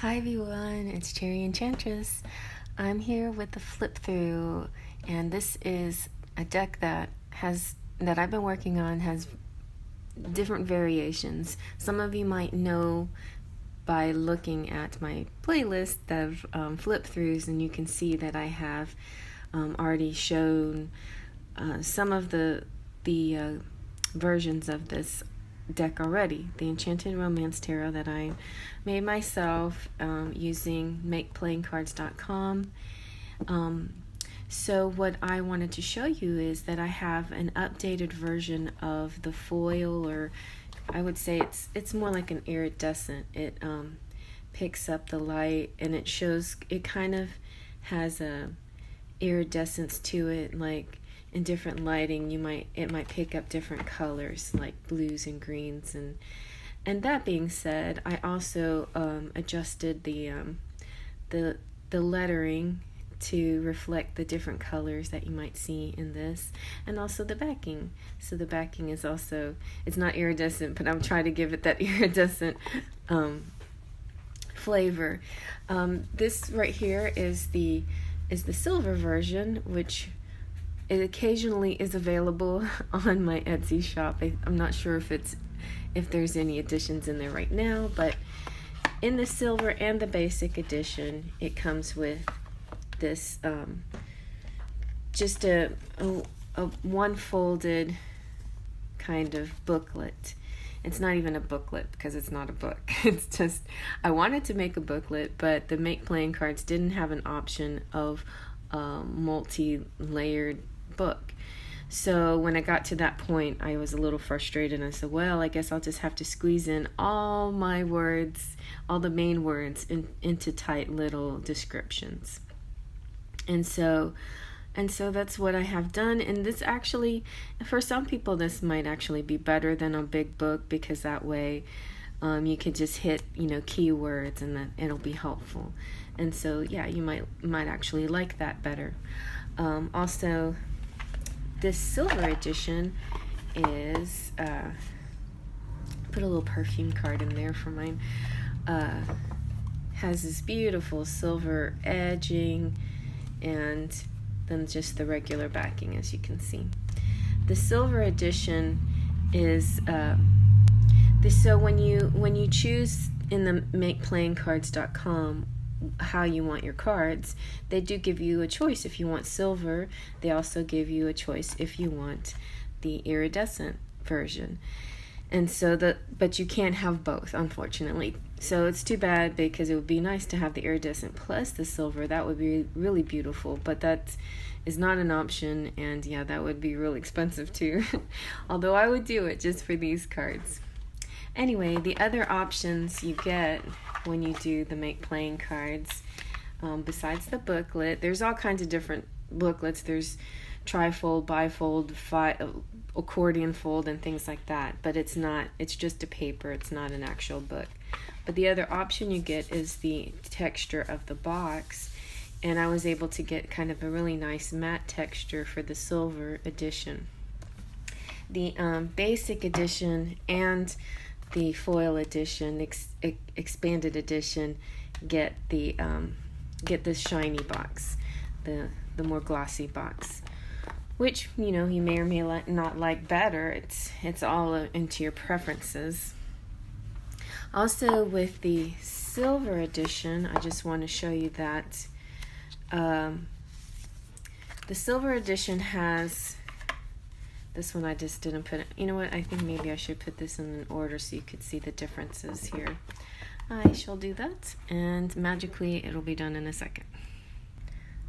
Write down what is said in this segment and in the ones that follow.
Hi everyone, it's Enchantress. I'm here with the flip through, and this is a deck that I've been working on, has different variations. Some of you might know by looking at my playlist of flip throughs, and you can see that I have already shown some of the versions of this deck already, the Enchanted Romance Tarot that I made myself using makeplayingcards.com. So what I wanted to show you is that I have an updated version of the foil, or I would say it's more like an iridescent. It picks up the light, and it kind of has a iridescence to it, like in different lighting it might pick up different colors like blues and greens, and that being said, I also adjusted the lettering to reflect the different colors that you might see in this, and also the backing. So the backing is also, it's not iridescent, but I'm trying to give it that iridescent flavor. This right here is the silver version, which it occasionally is available on my Etsy shop. I'm not sure if there's any additions in there right now, but in the silver and the basic edition, it comes with this just a one folded kind of booklet. It's not even a booklet because it's not a book. It's just, I wanted to make a booklet, but the Make Playing Cards didn't have an option of multi-layered book. So when I got to that point, I was a little frustrated, and I said, well, I guess I'll just have to squeeze in all my words, all the main words into tight little descriptions. And so that's what I have done. And this actually, for some people, this might actually be better than a big book, because that way you could just hit, keywords, and then it'll be helpful. And so, yeah, you might actually like that better. Also, this silver edition is, put a little perfume card in there for mine, has this beautiful silver edging, and then just the regular backing, as you can see. The silver edition is so when you choose in the makeplayingcards.com how you want your cards, they do give you a choice if you want silver. They also give you a choice if you want the iridescent version. And so but you can't have both, unfortunately. So it's too bad, because it would be nice to have the iridescent plus the silver. That would be really beautiful, but that is not an option, and yeah, that would be really expensive too. Although I would do it just for these cards. Anyway, the other options you get when you do the Make Playing Cards, besides the booklet, there's all kinds of different booklets. There's trifold, bifold, accordion fold, and things like that. But it's just a paper. It's not an actual book. But the other option you get is the texture of the box. And I was able to get kind of a really nice matte texture for the silver edition. The basic edition and the foil edition, expanded edition, get this shiny box, the more glossy box, which you may or may not like better. It's all into your preferences. Also, with the silver edition, I just want to show you that the silver edition has this one. I just didn't put it. You know what? I think maybe I should put this in an order so you could see the differences here. I shall do that, and magically it'll be done in a second.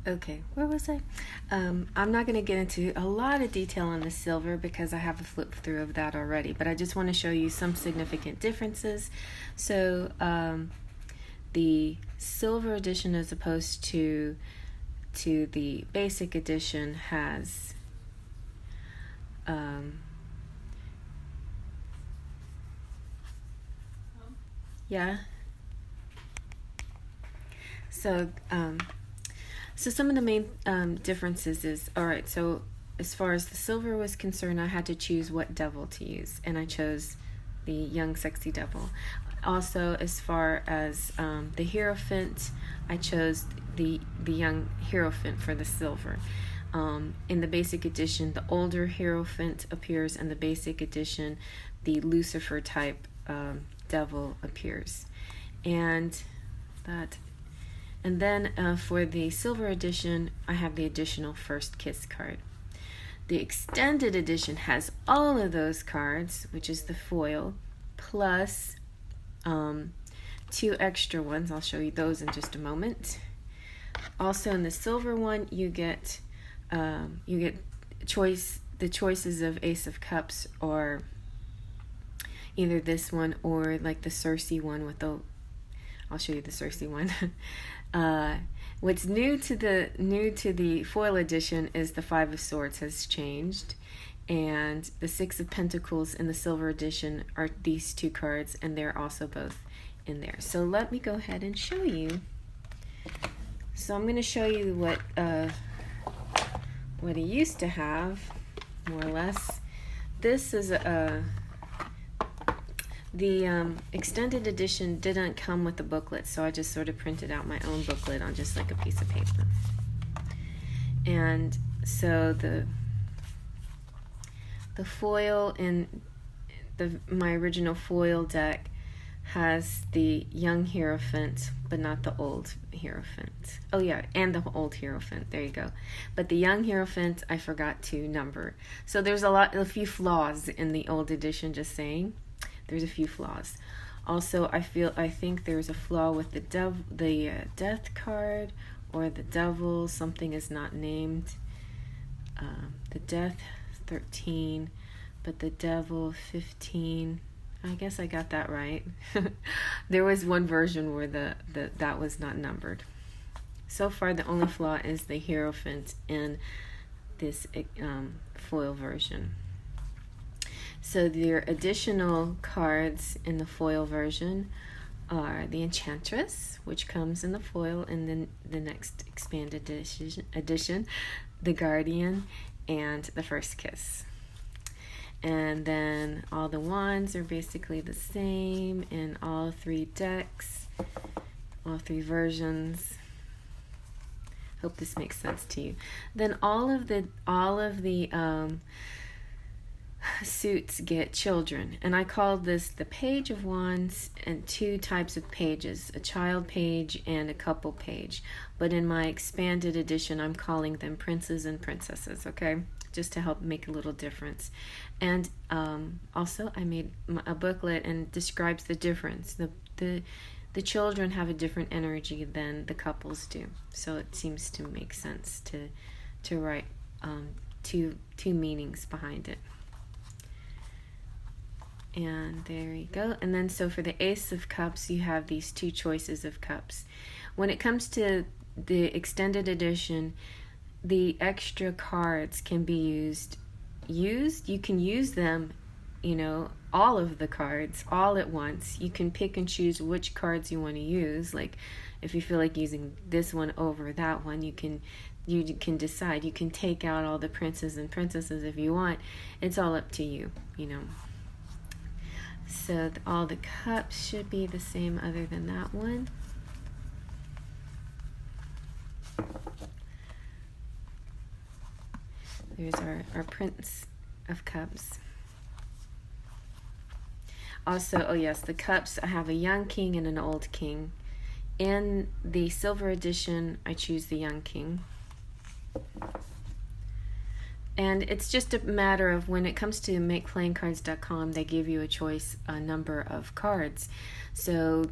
Okay, where was I? I'm not going to get into a lot of detail on the silver because I have a flip through of that already, but I just want to show you some significant differences. So the silver edition, as opposed to the basic edition, has So some of the main differences is, alright, so as far as the silver was concerned, I had to choose what devil to use, and I chose the Young Sexy Devil. Also, as far as the Hierophant, I chose the young Hierophant for the silver. In the basic edition, the older Hierophant appears. In the basic edition, the Lucifer type devil appears. And then for the silver edition, I have the additional First Kiss card. The extended edition has all of those cards, which is the foil, plus 2 extra ones. I'll show you those in just a moment. Also, in the silver one, you get the choices of Ace of Cups, or either this one or like the Circe one with the. I'll show you the Circe one. What's new to the foil edition is the Five of Swords has changed, and the Six of Pentacles in the silver edition are these 2 cards, and they're also both in there. So let me go ahead and show you. So I'm going to show you what it used to have, more or less. This is the extended edition didn't come with the booklet, so I just sort of printed out my own booklet on just like a piece of paper. And so the foil in my original foil deck has the young Hierophant, but not the old Hierophant. Oh yeah, and the old Hierophant, there you go. But the young Hierophant, I forgot to number. So there's a few flaws in the old edition, just saying. There's a few flaws. Also, I think there's a flaw with the death card, or the devil. Something is not named. The death 13, but the devil 15. I guess I got that right. There was one version where that was not numbered. So far, the only flaw is the Hierophant in this foil version. So their additional cards in the foil version are the Enchantress, which comes in the foil, and then the next expanded edition, the Guardian, and the First Kiss. And then all the wands are basically the same in all 3 decks, all 3 versions. Hope this makes sense to you. Then all of the suits get children, and I called this the Page of Wands and 2 types of pages, a child page and a couple page. But in my expanded edition, I'm calling them princes and princesses, okay? Just to help make a little difference. And also I made a booklet and describes the difference. The children have a different energy than the couples do, so it seems to make sense to write two meanings behind it. And there you go. And then so for the Ace of Cups, you have these 2 choices of cups. When it comes to the extended edition, the extra cards can be used. You can use them, all of the cards all at once. You can pick and choose which cards you want to use. Like if you feel like using this one over that one, you can decide. You can take out all the princes and princesses if you want. It's all up to you, So all the cups should be the same other than that one. There's our Prince of Cups. Also, oh yes, the cups, I have a young king and an old king. In the silver edition, I choose the young king. And it's just a matter of, when it comes to makeplayingcards.com, they give you a number of cards. So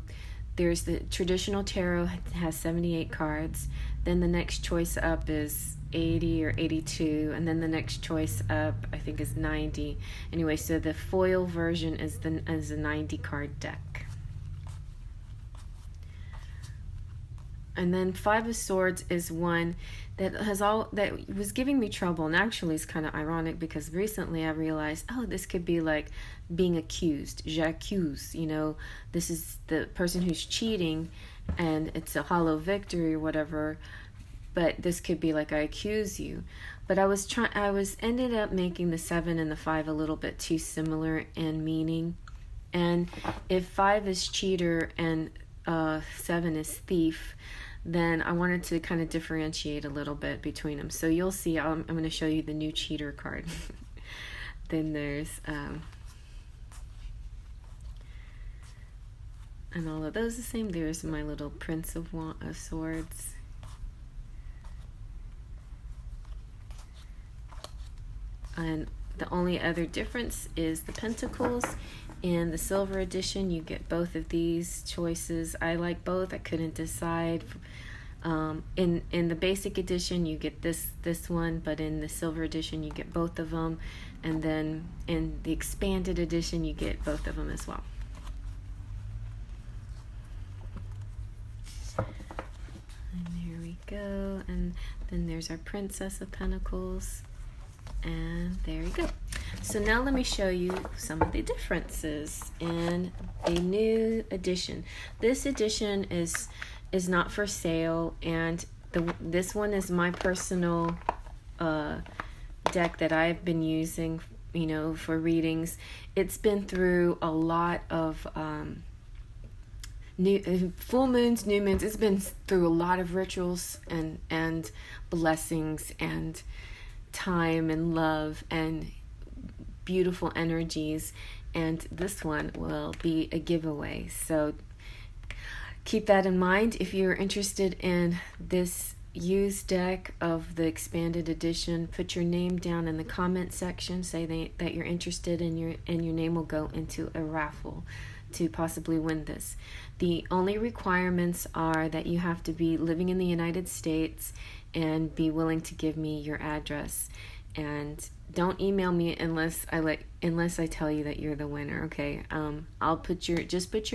there's the traditional tarot, has 78 cards. Then the next choice up is 80 or 82, and then the next choice up I think is 90. Anyway, so the foil version is a 90 card deck. And then Five of Swords is one that was giving me trouble, and actually it's kind of ironic because recently I realized, this could be like being accused. J'accuse, this is the person who's cheating, and it's a hollow victory or whatever. But this could be like, I accuse you. But I ended up making the 7 and the 5 a little bit too similar in meaning. And if 5 is cheater and 7 is thief, then I wanted to kind of differentiate a little bit between them. So you'll see, I'm going to show you the new cheater card. Then there's, and all of those the same. There's my little Prince of Swords. And the only other difference is the Pentacles. In the Silver Edition, you get both of these choices. I like both. I couldn't decide. In the Basic Edition, you get this one, but in the Silver Edition, you get both of them. And then in the Expanded Edition, you get both of them as well. And there we go. And then there's our Princess of Pentacles. And there you go. So now let me show you some of the differences in the new edition. This edition is not for sale, and this one is my personal deck that I've been using, you know, for readings. It's been through a lot of full moons, new moons. It's been through a lot of rituals and blessings and time and love and beautiful energies, and this one will be a giveaway. So keep that in mind. If you're interested in this used deck of the Expanded Edition, put your name down in the comment section. Say that you're interested, and your name will go into a raffle to possibly win this. The only requirements are that you have to be living in the United States and be willing to give me your address. And don't email me unless I tell you that you're the winner, okay? I'll put your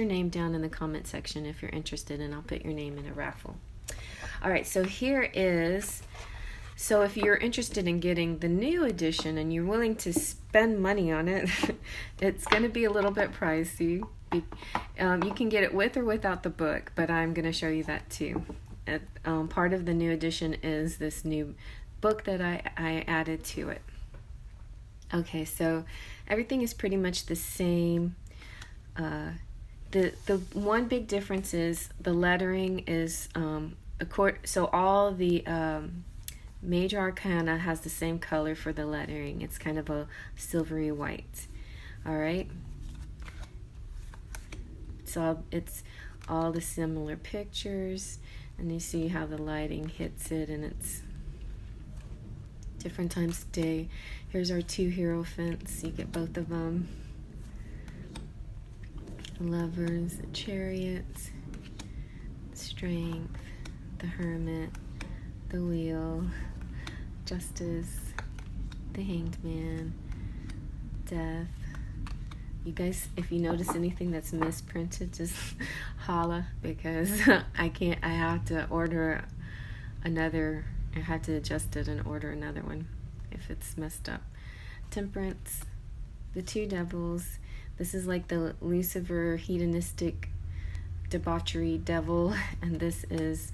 name down in the comment section if you're interested, and I'll put your name in a raffle. All right, so so if you're interested in getting the new edition and you're willing to spend money on it, it's going to be a little bit pricey. You can get it with or without the book, but I'm going to show you that too. Part of the new edition is this new book that I added to it. Okay, so everything is pretty much the same. The one big difference is the lettering is so all the major arcana has the same color for the lettering. It's kind of a silvery white. All right. So it's all the similar pictures, and you see how the lighting hits it, and it's different times of day. Here's our 2 Hierophants. You get both of them. Lovers, the Chariot, Strength, the Hermit, the Wheel, Justice, the Hanged Man, Death. You guys, if you notice anything that's misprinted, just holla, because I have to order another. I had to adjust it and order another one if it's messed up. Temperance, the 2 Devils. This is like the Lucifer hedonistic debauchery devil, and this is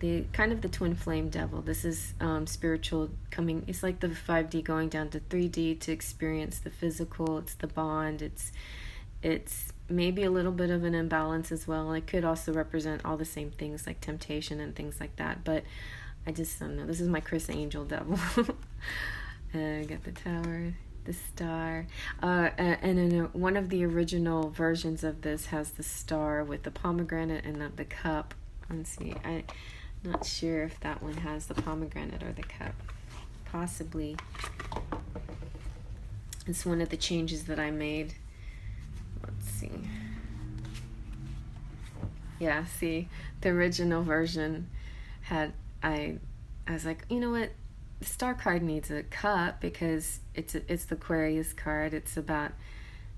the kind of the twin flame devil. This is spiritual coming. It's like the 5D going down to 3D to experience the physical. It's the bond. It's maybe a little bit of an imbalance as well. It could also represent all the same things like temptation and things like that, but I just don't know. This is my Chris Angel devil. I got the Tower, the Star, and in one of the original versions of this has the star with the pomegranate and the cup. Let's see. I'm not sure if that one has the pomegranate or the cup. Possibly. It's one of the changes that I made. Let's see. Yeah, see, the original version had, I was like, you know what? The star card needs a cup because it's the Aquarius card. It's about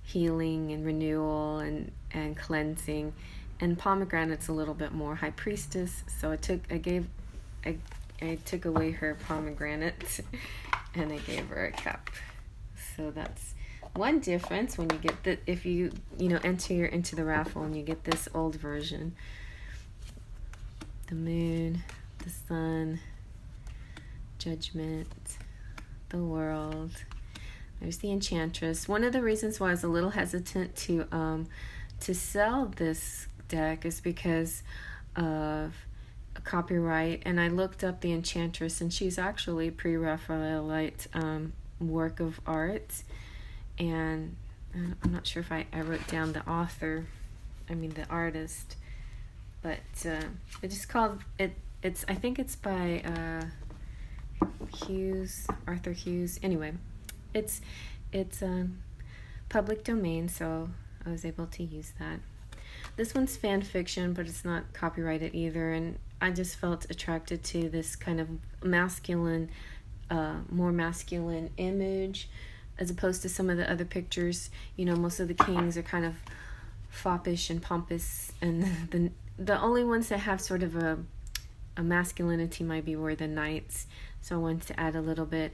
healing and renewal and cleansing. And pomegranate's a little bit more High Priestess, so I took away her pomegranate and I gave her a cup. So that's one difference when you get if you enter into the raffle and you get this old version. The Moon, the Sun, Judgment, the World, There's the Enchantress. One of the reasons why I was a little hesitant to sell this deck is because of copyright, and I looked up the Enchantress, and she's actually pre-Raphaelite work of art, and I'm not sure if I wrote down the author, the artist, but it just called it. I think it's by Arthur Hughes. Anyway, it's public domain, so I was able to use that. This one's fan fiction, but it's not copyrighted either, and I just felt attracted to this kind of masculine, more masculine image, as opposed to some of the other pictures. Most of the kings are kind of foppish and pompous, and the only ones that have sort of a masculinity might be were the knights, so I wanted to add a little bit.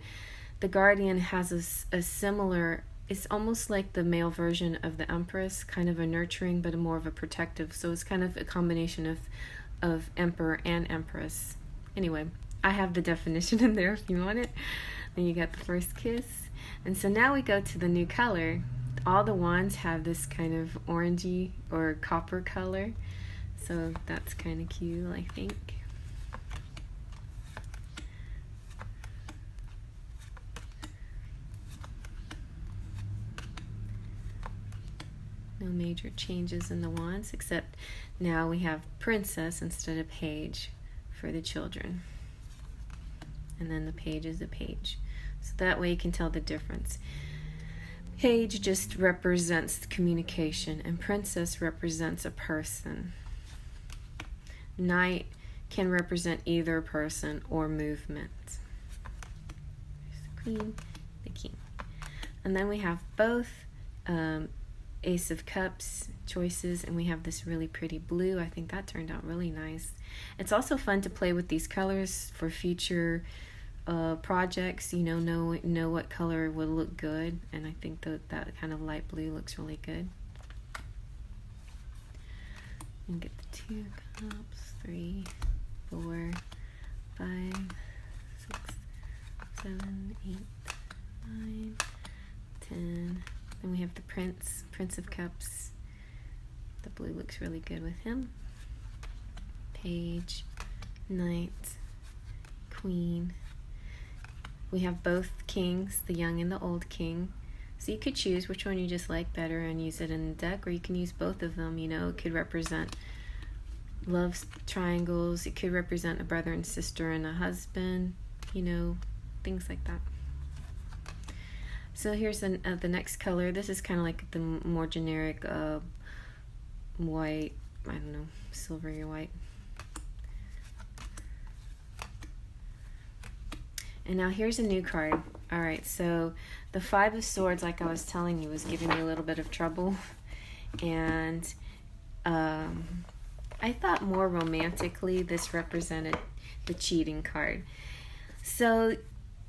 The Guardian has a similar, it's almost like the male version of the Empress, kind of a nurturing but more of a protective, so it's kind of a combination of Emperor and Empress. Anyway, I have the definition in there if you want it. Then you got the first kiss, and so now we go to the new color. All the wands have this kind of orangey or copper color, so that's kind of cute, I think. No major changes in the wands, except now we have princess instead of page for the children. And then the page is a page. So that way you can tell the difference. Page just represents communication, and princess represents a person. Knight can represent either person or movement. There's the queen, the king. And then we have both Ace of Cups choices, and we have this really pretty blue. I think that turned out really nice. It's also fun to play with these colors for future projects. Know what color will look good, and I think that kind of light blue looks really good. And get the 2 cups, 3, 4, 5, 6, 7, 8, 9, 10. Then we have the Prince of Cups. The blue looks really good with him. Page, Knight, Queen. We have both kings, the young and the old king. So you could choose which one you just like better and use it in the deck, or you can use both of them. It could represent love triangles. It could represent a brother and sister and a husband, things like that. So here's the next color. This is kind of like the more generic white, I don't know, silvery white. And now here's a new card. All right, so the 5 of Swords, like I was telling you, was giving me a little bit of trouble. And I thought more romantically this represented the cheating card. So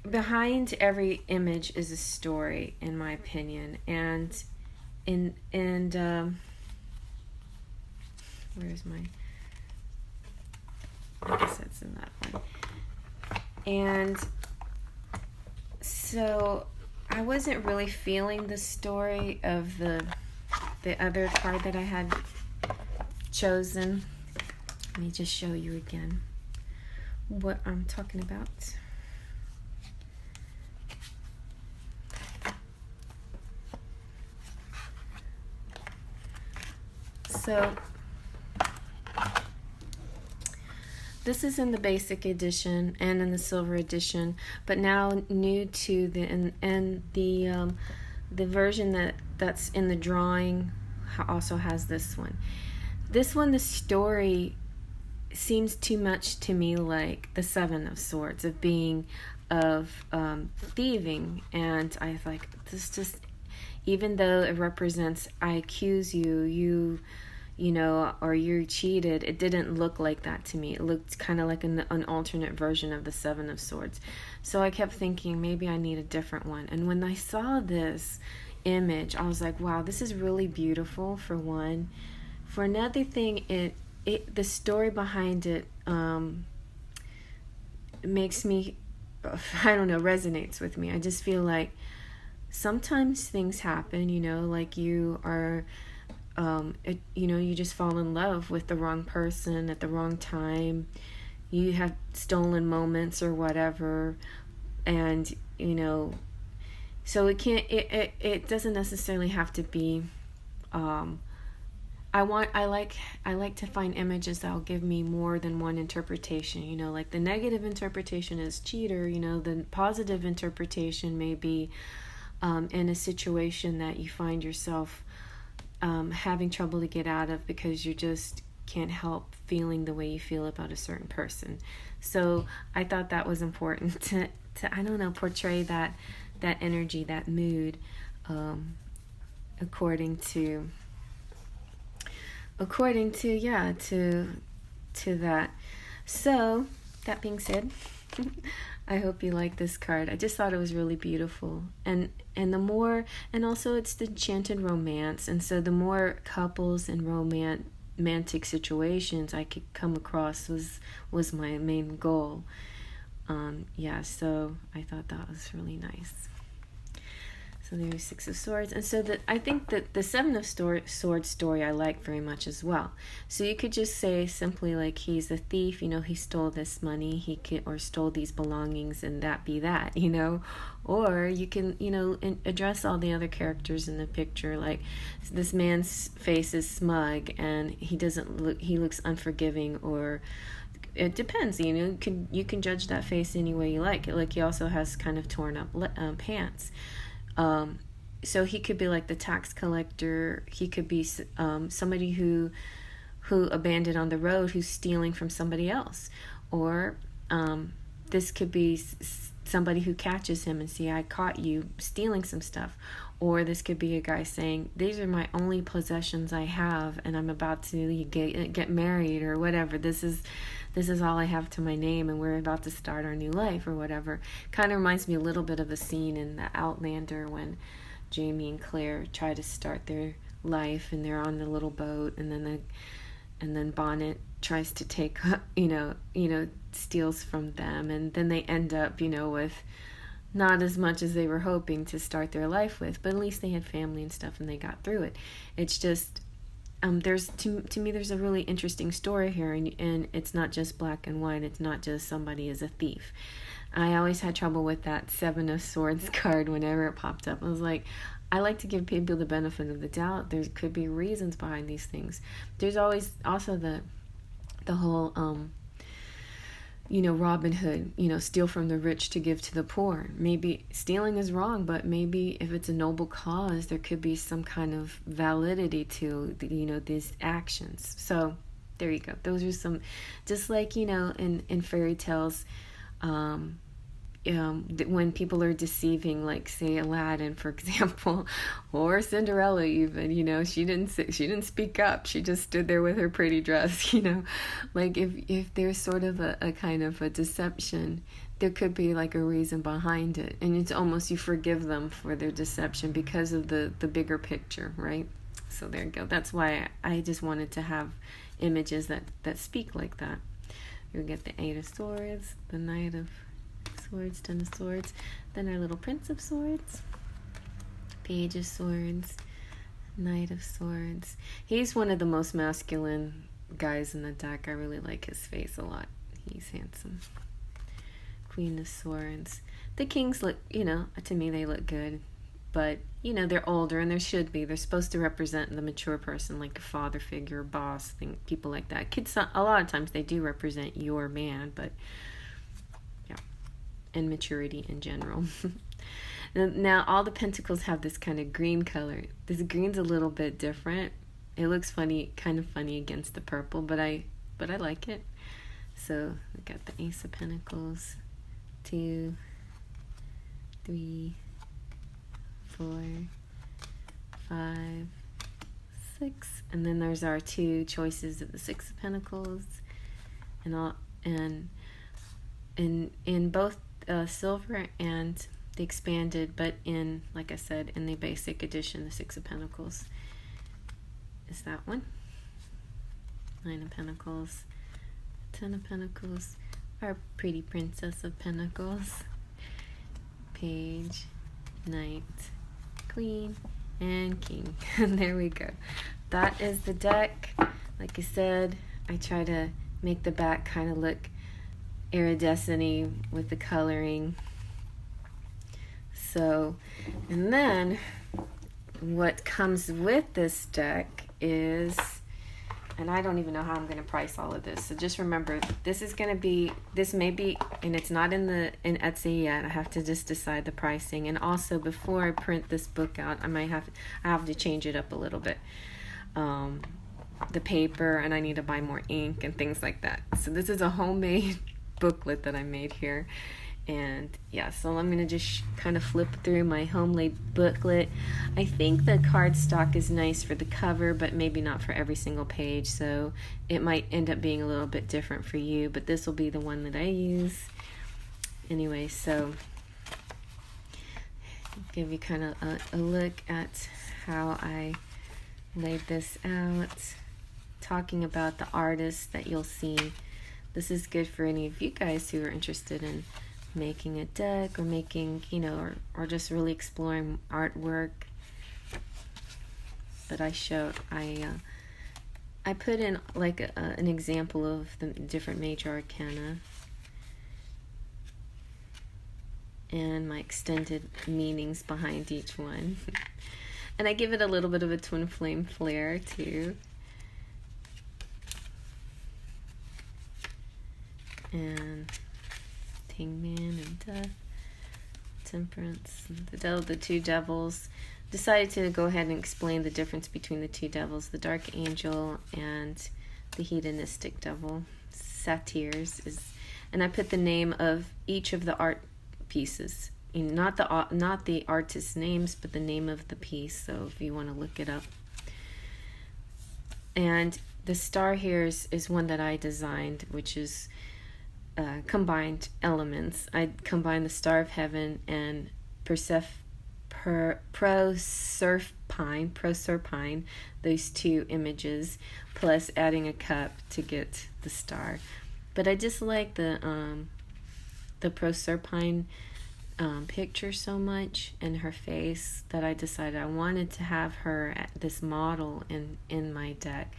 behind every image is a story, in my opinion, and where's my, I guess that's in that one. And so I wasn't really feeling the story of the other card that I had chosen. Let me just show you again what I'm talking about. So this is in the basic edition and in the silver edition, but now new to the version that's in the drawing also has this one. This one, the story seems too much to me like the 7 of Swords, of being thieving, and I like this. Just even though it represents I accuse you, or you're cheated, it didn't look like that to me. It looked kind of like an alternate version of the 7 of Swords. So I kept thinking maybe I need a different one. And when I saw this image, I was like, wow, this is really beautiful, for one. For another thing, the story behind it makes me, I don't know, resonates with me. I just feel like sometimes things happen, you know, like you are, you know, you just fall in love with the wrong person at the wrong time. You have stolen moments or whatever, and you know, so it doesn't necessarily have to be. I like to find images that'll give me more than one interpretation. You know, like the negative interpretation is cheater. You know, the positive interpretation may be in a situation that you find yourself having trouble to get out of because you just can't help feeling the way you feel about a certain person. So I thought that was important to I don't know, portray that energy, that mood, according to yeah, to that. So that being said, I hope you like this card. I just thought it was really beautiful, and the more, and also it's the enchanted romance, and so the more couples and romantic situations I could come across was my main goal. Yeah, so I thought that was really nice. So there's Six of Swords, and so I think that the Seven of Swords story I like very much as well. So you could just say simply like he's a thief, you know, he stole this money, or stole these belongings, and that be that, you know. Or you can, you know, address all the other characters in the picture, like this man's face is smug and he looks unforgiving, or it depends, you know, you can judge that face any way you like. Like he also has kind of torn up pants. So he could be like the tax collector. He could be somebody who abandoned on the road, who's stealing from somebody else. Or this could be somebody who catches him and see, I caught you stealing some stuff. Or this could be a guy saying, these are my only possessions I have, and I'm about to get married or whatever. This is all I have to my name, and we're about to start our new life or whatever. Kind of reminds me a little bit of a scene in The Outlander when Jamie and Claire try to start their life, and they're on the little boat, and then Bonnet tries to take, steals from them, and then they end up, with not as much as they were hoping to start their life with, but at least they had family and stuff, and they got through it. It's just, there's to me there's a really interesting story here, and it's not just black and white. It's not just somebody is a thief. I always had trouble with that Seven of Swords card whenever it popped up. I was like, I like to give people the benefit of the doubt. There could be reasons behind these things. There's always also the whole Robin Hood, steal from the rich to give to the poor. Maybe stealing is wrong, but maybe if it's a noble cause, there could be some kind of validity to, these actions. So there you go. Those are some, just like, in fairy tales, when people are deceiving, like say Aladdin, for example, or Cinderella even, she didn't speak up. She just stood there with her pretty dress, like if there's sort of a kind of a deception, there could be like a reason behind it, and it's almost you forgive them for their deception because of the bigger picture, right? So there you go. That's why I just wanted to have images that speak like that. You'll get the Eight of Swords, the Knight of Swords, Ten of Swords, then our little Prince of Swords, Page of Swords, Knight of Swords. He's one of the most masculine guys in the deck. I really like his face a lot. He's handsome. Queen of Swords. The kings look, to me they look good, but they're older, and they're supposed to represent the mature person, like a father figure, boss, people like that. Kids, a lot of times they do represent your man, but yeah, and maturity in general. Now all the pentacles have this kind of green color. This green's a little bit different. It looks funny, kind of funny against the purple, but I like it. So we got the Ace of Pentacles, 2, 3, 4, 5, 6, and then there's our two choices of the Six of Pentacles, and in both silver and the expanded, but in, like I said, in the basic edition, the Six of Pentacles is that one. 9 of Pentacles, 10 of Pentacles, our pretty Princess of Pentacles, Page, Knight, Queen, and King. And there we go. That is the deck. Like I said, I try to make the back kind of look iridescent-y with the coloring. So, and then what comes with this deck is, and I don't even know how I'm going to price all of this. So just remember, this is going to be, this may be, and it's not in Etsy yet. I have to just decide the pricing. And also, before I print this book out, I have to change it up a little bit. The paper, and I need to buy more ink and things like that. So this is a homemade booklet that I made here. And yeah, so I'm going to just kind of flip through my homemade booklet. I think the cardstock is nice for the cover, but maybe not for every single page. So it might end up being a little bit different for you, but this will be the one that I use. Anyway, so give you kind of a look at how I laid this out. Talking about the artists that you'll see. This is good for any of you guys who are interested in making a deck, or making, you know, or just really exploring artwork. But I put in like an example of the different major arcana and my extended meanings behind each one. And I give it a little bit of a twin flame flair too. And Hangman and Death, Temperance, the two devils. Decided to go ahead and explain the difference between the two devils, the Dark Angel and the Hedonistic Devil. Satyrs is, and I put the name of each of the art pieces. Not the artist's names, but the name of the piece. So if you want to look it up. And the star here is one that I designed, which is combined elements. I combined the Star of Heaven and Proserpine, those two images, plus adding a cup to get the star. But I just like the Proserpine picture so much, and her face, that I decided I wanted to have her, this model, in my deck.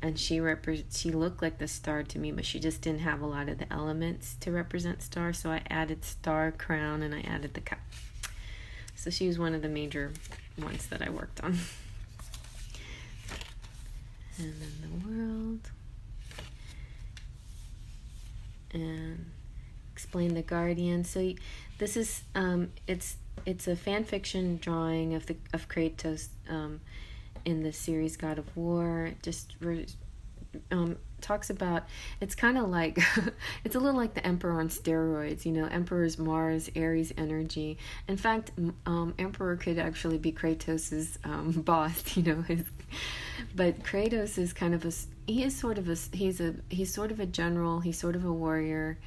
And she looked like the star to me, but she just didn't have a lot of the elements to represent star. So I added star crown, and I added the cup. So she was one of the major ones that I worked on. And then the world. And explain the guardian. So this is it's a fan fiction drawing of Kratos in the series God of War. Just talks about, it's kind of like it's a little like the Emperor on steroids, you know. Emperor's Mars, Aries energy. In fact, Emperor could actually be Kratos's boss, you know. But Kratos is kind of he's sort of a general, he's sort of a warrior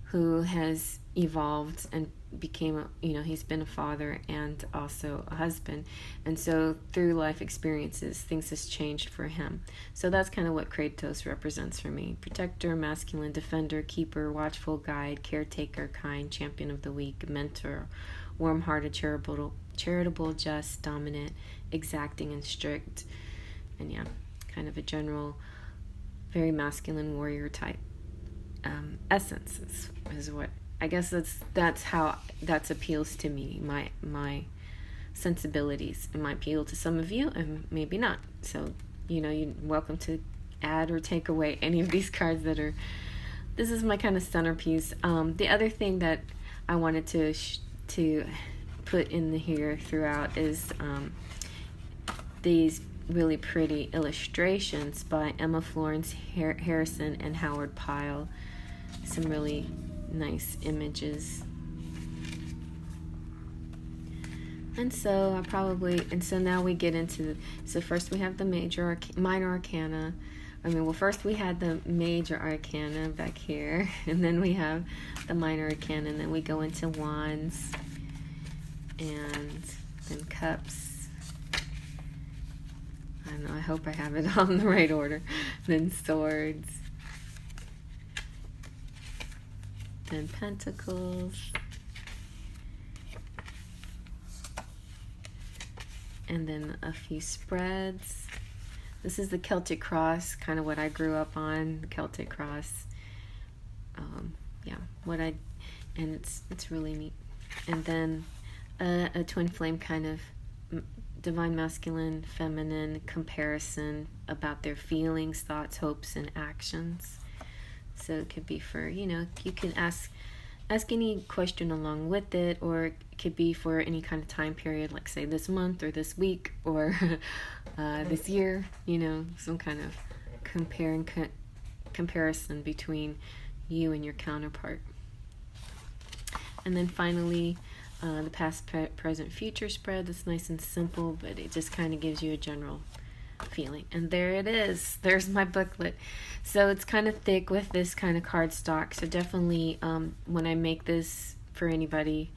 who has evolved and became he's been a father and also a husband, and so through life experiences things has changed for him. So that's kind of what Kratos represents for me: protector, masculine, defender, keeper, watchful, guide, caretaker, kind, champion of the weak, mentor, warm-hearted, charitable, just, dominant, exacting, and strict. And yeah, kind of a general, very masculine warrior type essence is what I guess that appeals to me. My sensibilities. It might appeal to some of you and maybe not. So you're welcome to add or take away any of these cards that are. This is my kind of centerpiece. The other thing that I wanted to put in here throughout is these really pretty illustrations by Emma Florence Harrison and Howard Pyle. Some really nice images. And so now we get into so first we have the minor arcana. First we had the major arcana back here, and then we have the minor arcana, and then we go into wands, and then cups. I don't know, I hope I have it all in the right order. Then swords. Then pentacles. and then a few spreads. This is the Celtic cross, kind of what I grew up on, the Celtic cross. Yeah, and it's really neat. And then a twin flame kind of divine masculine, feminine comparison about their feelings, thoughts, hopes, and actions. So it could be for, you can ask any question along with it, or it could be for any kind of time period, like say this month or this week or this year, some kind of comparison between you and your counterpart. And then finally, the past, present, future spread. That's nice and simple, but it just kind of gives you a general feeling. And there it is. There's my booklet. So it's kind of thick with this kind of cardstock. So definitely, when I make this for anybody,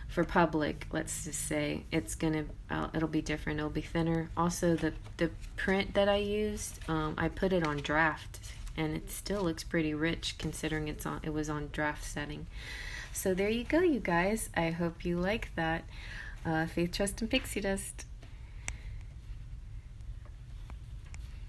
for public, let's just say, it'll be different. It'll be thinner. Also, the print that I used, I put it on draft, and it still looks pretty rich considering it was on draft setting. So there you go, you guys. I hope you like that. Faith, trust, and pixie dust.